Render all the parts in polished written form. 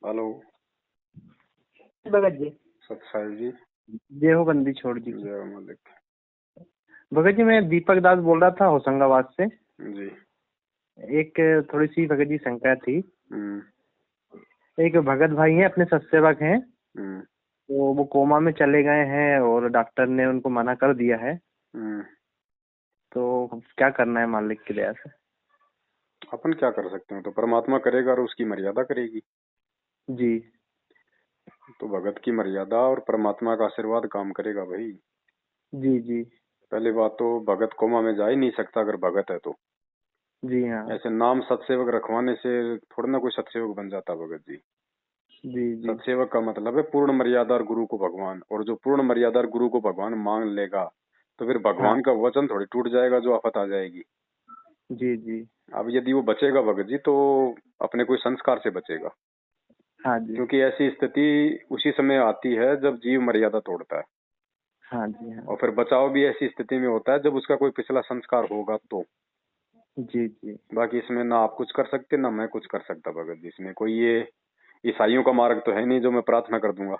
Hello Bhagat ji. सत साहिब जी। जय हो बंदी छोड़ दी। जय हो मालिक। भगत जी, मैं दीपक दास बोल रहा था होशंगाबाद से। जी। एक थोड़ी सी भगत जी शंका थी। हम्म। एक भगत भाई हैं, अपने सत्सेवक हैं, हम्म। तो वो कोमा में चले गए हैं और डॉक्टर ने उनको मना कर दिया है। हम्म। तो क्या करना है मालिक की दया से? अपन क्या कर सकते हैं? तो परमात्मा करेगा और उसकी मर्यादा करेगी। जी तो भगत की मर्यादा और परमात्मा का आशीर्वाद काम करेगा भाई। जी जी पहली बात तो भगत कोमा में जा ही नहीं सकता अगर भगत है तो। जी हाँ। ऐसे नाम सत्सेवक रखवाने से थोड़ा ना कोई सत्सेवक बन जाता भगत जी। जी जी सत्सेवक का मतलब है पूर्ण मर्यादा और गुरु को भगवान, और जो पूर्ण मर्यादा और गुरु को भगवान मान लेगा तो फिर हाँ। भगवान का वचन थोड़ी टूट जाएगा जो आफत आ जाएगी। जी जी अब यदि वो बचेगा भगत जी तो अपने कोई संस्कार से बचेगा, हाँ जी क्योंकि ऐसी स्थिति उसी समय आती है जब जीव मर्यादा तोड़ता है। हाँ जी हाँ। और फिर बचाव भी ऐसी स्थिति में होता है जब उसका कोई पिछला संस्कार होगा तो। जी जी बाकी इसमें ना आप कुछ कर सकते ना मैं कुछ कर सकता भगत जी। इसमें कोई ये ईसाइयों का मार्ग तो है नहीं जो मैं प्रार्थना कर दूंगा।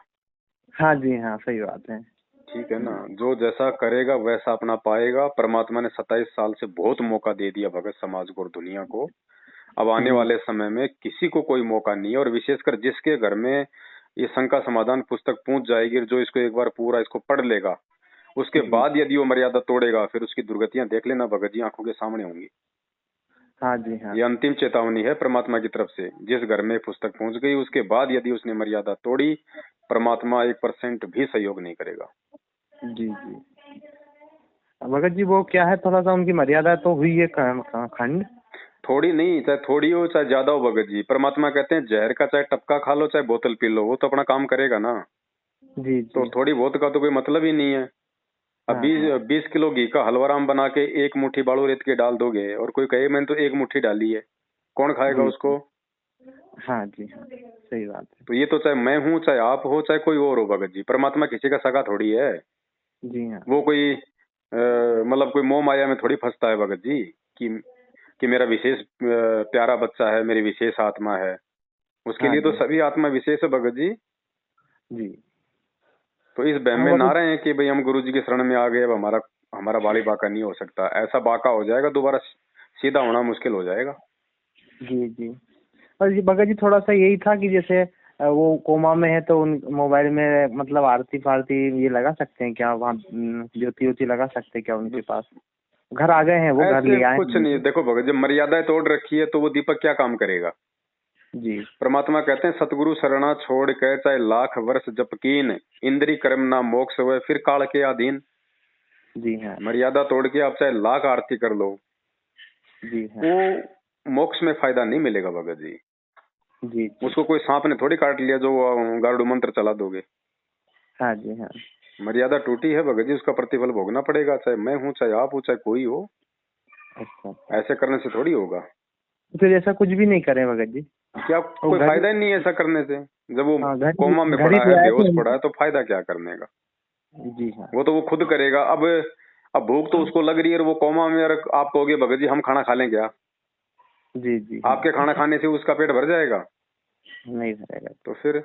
हाँ जी हाँ, सही बात है। ठीक है ना, जो जैसा करेगा वैसा अपना पाएगा। परमात्मा ने 27 साल से बहुत मौका दे दिया भगत समाज को और दुनिया को। अब आने जी वाले समय में किसी को कोई मौका नहीं है, और विशेषकर जिसके घर में ये शंका समाधान पुस्तक पहुंच जाएगी, जो इसको एक बार पूरा इसको पढ़ लेगा, उसके जी बाद यदि वो मर्यादा तोड़ेगा फिर उसकी दुर्गतियां देख लेना भगत जी, आंखों के सामने होंगी। हाँ जी हाँ। ये अंतिम चेतावनी है परमात्मा की तरफ से। जिस घर में पुस्तक पहुंच गई उसके बाद यदि उसने मर्यादा तोड़ी, परमात्मा 1% भी सहयोग नहीं करेगा। जी जी भगत जी, वो क्या है, थोड़ा सा उनकी मर्यादा तो हुई है खंड। थोड़ी नहीं, चाहे थोड़ी हो चाहे ज्यादा हो भगत जी, परमात्मा कहते हैं जहर का चाहे टपका खा लो चाहे बोतल पी लो, वो तो अपना काम करेगा ना। जी तो जी थोड़ी बहुत का तो कोई मतलब ही नहीं है। अब हाँ हाँ 20 किलो घी का हलवाराम बना के एक मुट्ठी बालू रेत के डाल दोगे और कोई कहे मैंने तो एक मुट्ठी डाली है, कौन खाएगा जी उसको? हाँ जी हाँ, सही बात है। तो ये तो चाहे मैं हूँ चाहे आप हो चाहे कोई और हो भगत जी, परमात्मा किसी का सगा थोड़ी है। जी हाँ वो कोई मतलब कोई मोह माया में थोड़ी फंसता है भगत जी कि मेरा विशेष प्यारा बच्चा है, मेरी विशेष आत्मा है। उसके हाँ लिए तो जी सभी आत्मा विशेष है भगत जी। जी तो इस बहम हाँ में ना भगत रहे कि भाई हम गुरु जी के शरण में आ गए, अब हमारा हमारा बाली बाका नहीं हो सकता। ऐसा बाका हो जाएगा दोबारा सीधा होना मुश्किल हो जाएगा। जी जी और जी भगत जी, थोड़ा सा यही था कि जैसे वो कोमा में है तो उन मोबाइल में मतलब आरती फारती ये लगा सकते हैं क्या वहाँ? ज्योति व्योति लगा सकते हैं क्या उनके पास? घर आ गए हैं, वो घर ऐसे ले आए कुछ हैं नहीं। उनको। देखो भगत, जब मर्यादाएं तोड़ रखी है तो वो दीपक क्या काम करेगा? जी परमात्मा कहते हैं सतगुरु शरणा छोड़ कर चाहे लाख वर्ष जपकीन, इंद्री कर्म ना मोक्ष हुए फिर काल के अधीन। जी हाँ मर्यादा तोड़ के आप चाहे लाख आरती कर लो, जी हाँ वो मोक्ष में फायदा नहीं मिलेगा भगत जी। जी जी उसको कोई सांप ने थोड़ी काट लिया जो गारुड़ मंत्र चला दोगे। हाँ जी हाँ। मर्यादा टूटी है भगत जी, उसका प्रतिफल भोगना पड़ेगा, चाहे मैं हूँ चाहे आप हो चाहे कोई हो। अच्छा अच्छा, ऐसे करने से थोड़ी होगा। तो फिर ऐसा कुछ भी नहीं करें भगत जी? क्या वो कोई घर, फायदा ही नहीं है ऐसा करने से। जब वो हाँ, घर कोमा में घर ही पड़ा है, ले आए बेहोश थे पड़ा उनको। है, तो फायदा क्या करने का? जी हाँ वो तो वो खुद करेगा। अब भूख तो उसको लग रही है और वो कोमा में, और आप कहोगे भगत जी हम खाना खा लें क्या? जी जी हाँ, आपके खाना खाने से उसका पेट भर जाएगा? नहीं भरेगा। तो फिर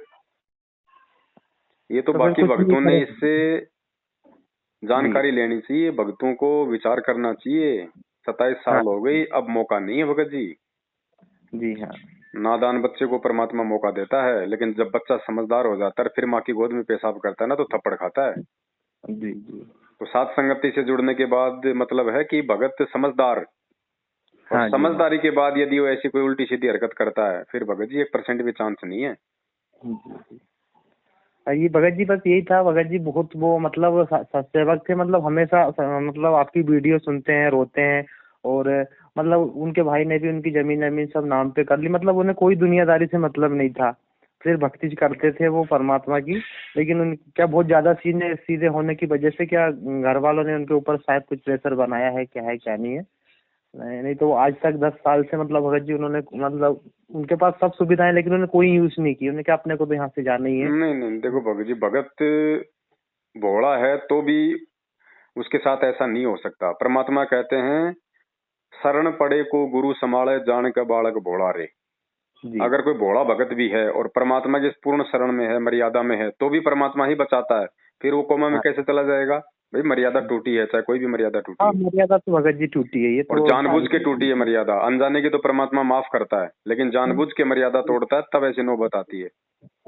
ये तो तो फिर बाकी कुछ नहीं भक्तों ने करें। इससे जी जानकारी लेनी चाहिए, भक्तों को विचार करना चाहिए। 27 हाँ साल हो गई, अब मौका नहीं है भगत जी। जी हाँ नादान बच्चे को परमात्मा मौका देता है, लेकिन जब बच्चा समझदार हो जाता है फिर माँ की गोद में पेशाब करता है ना तो थप्पड़ खाता है। जी जी तो सात संगति से जुड़ने के बाद मतलब है कि भगत समझदार, और हाँ जी हाँ समझदारी के बाद यदि वो ऐसी कोई उल्टी सीधी हरकत करता है फिर भगत जी 1% भी चांस नहीं है। जी जी। ये भगत जी बस यही था भगत जी, बहुत वो मतलब सत्सेवक थे, मतलब हमेशा मतलब आपकी वीडियो सुनते हैं, रोते हैं, और मतलब उनके भाई ने भी उनकी जमीन जमीन सब नाम पे कर ली, मतलब उन्हें कोई दुनियादारी से मतलब नहीं था। फिर भक्ति करते थे वो परमात्मा की, लेकिन उन क्या बहुत ज्यादा सीधे सीधे होने की वजह से क्या घर वालों ने उनके ऊपर शायद कुछ प्रेशर बनाया है क्या नहीं है। नहीं तो आज तक 10 साल से मतलब भगत जी उन्होंने मतलब उनके पास सब सुविधाएं, लेकिन उन्होंने कोई यूज नहीं की। उन्होंने क्या अपने को तो यहाँ से जाना ही है। नहीं नहीं, देखो भगत जी, भगत भोला है तो भी उसके साथ ऐसा नहीं हो सकता। परमात्मा कहते हैं शरण पड़े को गुरु संभाले जान का बालक भोला रे। जी अगर कोई भोला भगत भी है और परमात्मा के पूर्ण शरण में है, मर्यादा में है, तो भी परमात्मा ही बचाता है। फिर वो कोमा में हाँ कैसे चला जाएगा? भाई मर्यादा टूटी है, चाहे कोई भी मर्यादा टूटी हाँ, है, मर्यादा तो भगत जी टूटी है, ये और तो जानबूझ के टूटी है मर्यादा। अनजाने की तो परमात्मा माफ करता है, लेकिन जानबूझ के मर्यादा तोड़ता है, तब ऐसी नौबत आती है।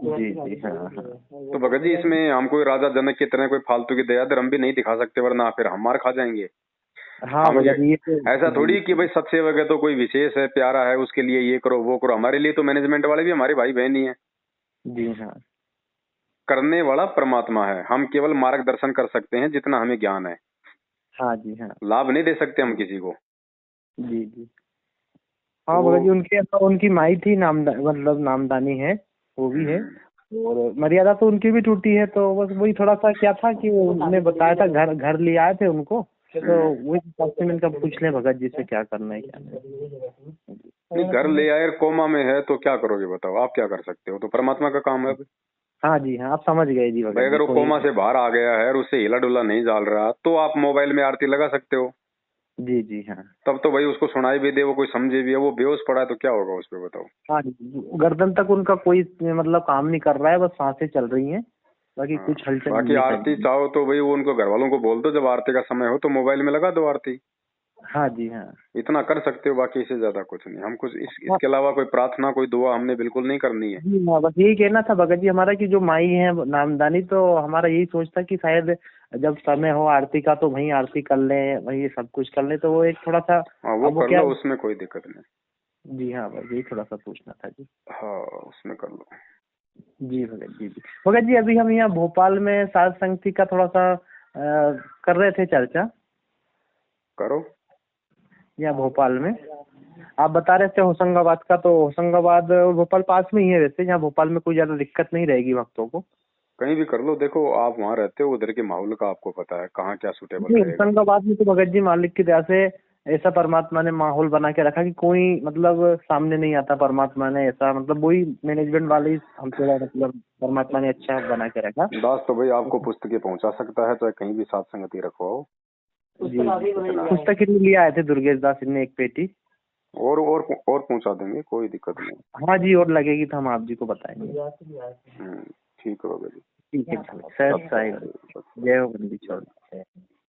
जी जी हाँ हाँ। तो भगत जी इसमें हम कोई राजा जनक की तरह कोई फालतू की दया धर्म भी नहीं दिखा सकते, वरना फिर हम मार खा जाएंगे। हाँ हम ये भगत जी, ये तो ऐसा जी थोड़ी कि भाई सत्सेवक है तो कोई विशेष है, प्यारा है, उसके लिए ये करो वो करो। हमारे लिए तो मैनेजमेंट वाले भी हमारे भाई बहन ही है। जी हाँ। करने वाला परमात्मा है, हम केवल मार्गदर्शन कर सकते हैं जितना हमें ज्ञान है। हाँ जी हाँ। लाभ नहीं दे सकते हम किसी को। जी जी हाँ भगत जी, तो उनके उनकी माई थी मतलब नामदानी है, वो भी है। और मर्यादा तो उनकी भी टूटी है, तो बस वही थोड़ा सा क्या था कि उन्होंने बताया था, घर घर ले आए थे उनको, तो वही हिसाब से मैंने कहा पूछ लें भगत जी से क्या करना है क्या नहीं, घर ले आए कोमा में है तो क्या करोगे बताओ? आप क्या कर सकते हो? तो परमात्मा का काम है। नहीं। हाँ जी हाँ, आप समझ गए जी भाई भगत जी, अगर वो कोई कोमा से बाहर आ गया है और उससे हिला डुला नहीं जाल रहा, तो आप मोबाइल में आरती लगा सकते हो। जी जी हाँ। तब तो भाई उसको सुनाई भी दे, वो कोई समझे भी है, वो बेहोश पड़ा है तो क्या होगा उस पे बताओ? हाँ जी, गर्दन तक उनका कोई मतलब काम नहीं कर रहा है, बस सांसें चल रही हैं, बाकी हाँ। कुछ हलचल बाकी नहीं है आरती शरीर में। चाहो तो भाई वो उनको घर वालों को बोल दो, जब आरती का समय हो तो मोबाइल में लगा दो आरती। हाँ जी हाँ। इतना कर सकते हो, बाकी इससे ज्यादा कुछ नहीं। हम कुछ हाँ इसके अलावा कोई प्रार्थना कोई दुआ हमने बिल्कुल नहीं करनी है। जी हाँ, बस यही कहना था भगत जी हमारा कि जो माई है नामदानी, तो हमारा यही सोच था कि शायद जब समय हो आरती का तो वहीं आरती कर लें, वहीं सब कुछ कर लें, तो वो एक थोड़ा सा, हाँ वो अब वो कर क्या। लो, उसमें कोई दिक्कत नहीं। जी हाँ, बस यही थोड़ा सा पूछना था जी। हाँ उसमें कर लो। जी भगत जी जी भगत जी, अभी हम यहाँ भोपाल में साध संगति का थोड़ा सा कर रहे थे चर्चा, करो। यहाँ भोपाल में आप बता रहे थे होशंगाबाद का, तो होशंगाबाद और भोपाल पास में ही है वैसे, यहाँ भोपाल में कोई ज्यादा दिक्कत नहीं रहेगी भक्तों को। कहीं भी कर लो। देखो आप वहाँ रहते हो, उधर के माहौल का आपको पता है कहाँ क्या सूटेबल नहीं, रहेगा। होशंगाबाद में तो भगत जी मालिक की दया से ऐसा परमात्मा ने माहौल बना के रखा कि कोई मतलब सामने नहीं आता, परमात्मा ने ऐसा मतलब वही मैनेजमेंट वाले ही हम थोड़ा मतलब परमात्मा ने अच्छा बना के रखा। दास तो भाई आपको पुस्तकें पहुंचा सकता है, चाहे कहीं भी साथ संगति रखवाओ। जी पुस्तक कितनी लिए आए थे दुर्गेश दास ने, एक पेटी। और पहुंचा देंगे, कोई दिक्कत नहीं। हाँ जी, और लगेगी तो हम आप जी को बताएंगे। ठीक होगा जी। ठीक है सर, साहिब जय हो बंदी छोड़।